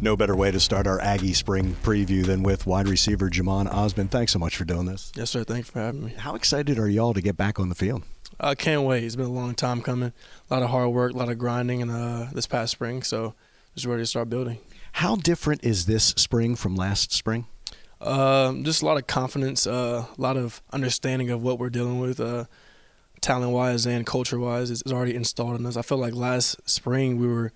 No better way to start our Aggie Spring preview than with wide receiver Jhamon Ausbon. Thanks so much for doing this. Yes, sir. Thanks for having me. How excited are y'all to get back on the field? I can't wait. It's been a long time coming. A lot of hard work, a lot of grinding this past spring, so just ready to start building. How different is this spring from last spring? Just a lot of confidence, a lot of understanding of what we're dealing with, talent-wise and culture-wise. It's already installed in us. I feel like last spring we were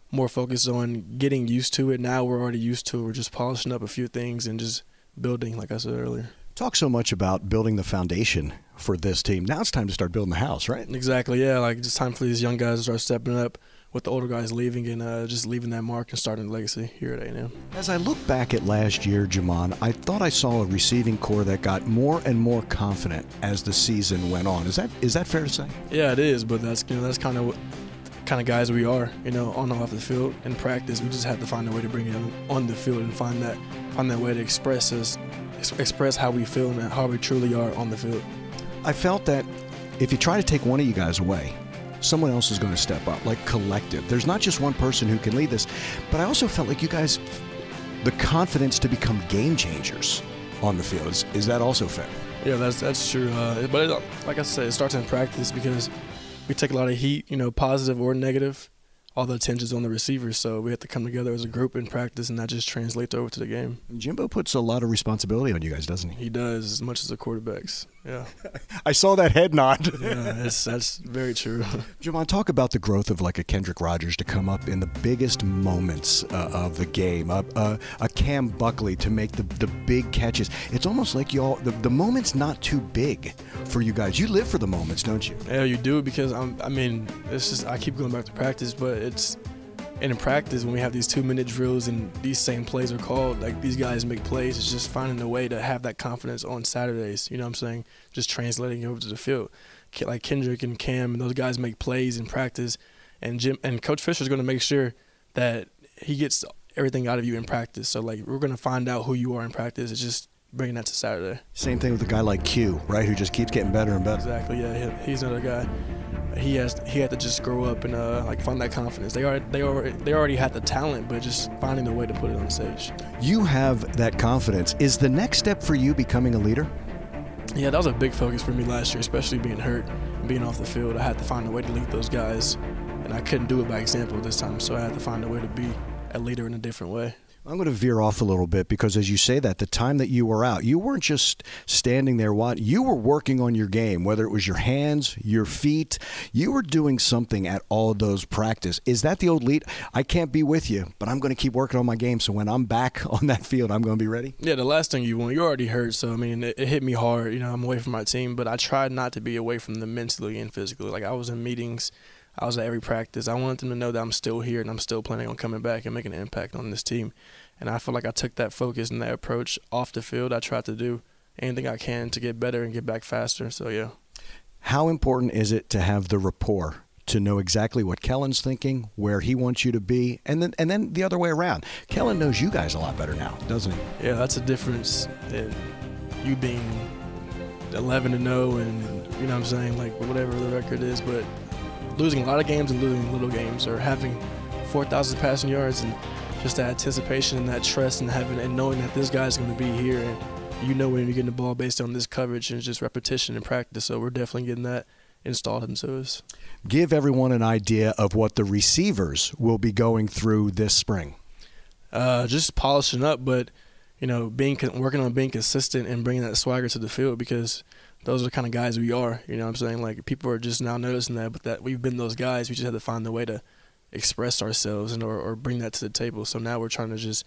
more focused on getting used to it. Now we're already used to it. We're just polishing up a few things and just building, like I said earlier. Talk so much about building the foundation for this team. Now it's time to start building the house, right? Exactly, yeah. Like, it's time for these young guys to start stepping up with the older guys leaving and just leaving that mark and starting a legacy here at A&M. As I look back at last year, Jhamon, I thought I saw a receiving core that got more and more confident as the season went on. Is that fair to say? Yeah, it is, but that's kind of guys we are, on and off the field. In practice, we just have to find a way to bring it on the field and find that way to express how we feel and how we truly are on the field. I felt that if you try to take one of you guys away, someone else is going to step up, like collective. There's not just one person who can lead this, but I also felt like you guys, the confidence to become game changers on the field. Is that also fair? Yeah, that's true. But like I said, it starts in practice because we take a lot of heat, positive or negative. All the attention's on the receivers, so we have to come together as a group in practice, and that just translates over to the game. Jimbo puts a lot of responsibility on you guys, doesn't he? He does, as much as the quarterbacks. Yeah. I saw that head nod. Yeah, that's very true. Jhamon, talk about the growth of like a Kendrick Rogers to come up in the biggest moments of the game, a Cam Buckley to make the big catches. It's almost like y'all, the moment's not too big for you guys. You live for the moments, don't you? Yeah, you do, because it's just, I keep going back to practice, but it's in practice when we have these 2-minute drills and these same plays are called, like these guys make plays. It's just finding a way to have that confidence on Saturdays, you know what I'm saying? Just translating it over to the field. Like Kendrick and Cam and those guys make plays in practice, and Coach Fisher's going to make sure that he gets everything out of you in practice. So like, we're going to find out who you are in practice. It's just bringing that to Saturday. Same thing with a guy like Q, right, who just keeps getting better and better. Exactly, yeah. He's another guy. He had to just grow up and find that confidence. They already had the talent, but just finding the way to put it on the stage. You have that confidence. Is the next step for you becoming a leader? Yeah, that was a big focus for me last year, especially being hurt and being off the field. I had to find a way to lead those guys, and I couldn't do it by example this time, so I had to find a way to be a leader in a different way. I'm going to veer off a little bit because as you say that, the time that you were out, you weren't just standing there watching. You were working on your game, whether it was your hands, your feet. You were doing something at all of those practice. Is that the old lead? I can't be with you, but I'm going to keep working on my game, so when I'm back on that field, I'm going to be ready? Yeah, the last thing you want, you're already hurt, so, it hit me hard. I'm away from my team, but I tried not to be away from them mentally and physically. Like, I was in meetings. I was at every practice. I wanted them to know that I'm still here and I'm still planning on coming back and making an impact on this team. And I feel like I took that focus and that approach off the field. I tried to do anything I can to get better and get back faster. So, yeah. How important is it to have the rapport, to know exactly what Kellen's thinking, where he wants you to be, and then the other way around? Kellen knows you guys a lot better now, doesn't he? Yeah, that's a difference in you being 11-0 and, you know what I'm saying, like whatever the record is, but losing a lot of games and losing little games, or having 4,000 passing yards, and just that anticipation and that trust and having and knowing that this guy's going to be here, and when you're getting the ball based on this coverage, and it's just repetition and practice. So we're definitely getting that installed into us. Give everyone an idea of what the receivers will be going through this spring. Just polishing up, but working on being consistent and bringing that swagger to the field, because those are the kind of guys we are. You know what I'm saying? Like, people are just now noticing that, but that we've been those guys. We just had to find a way to express ourselves and or bring that to the table. So now we're trying to just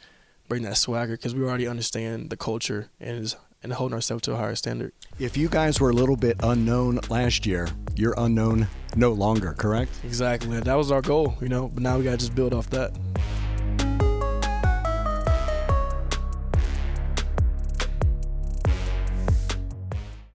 bring that swagger, because we already understand the culture and holding ourselves to a higher standard. If you guys were a little bit unknown last year, you're unknown no longer, correct? Exactly. That was our goal, but now we got to just build off that.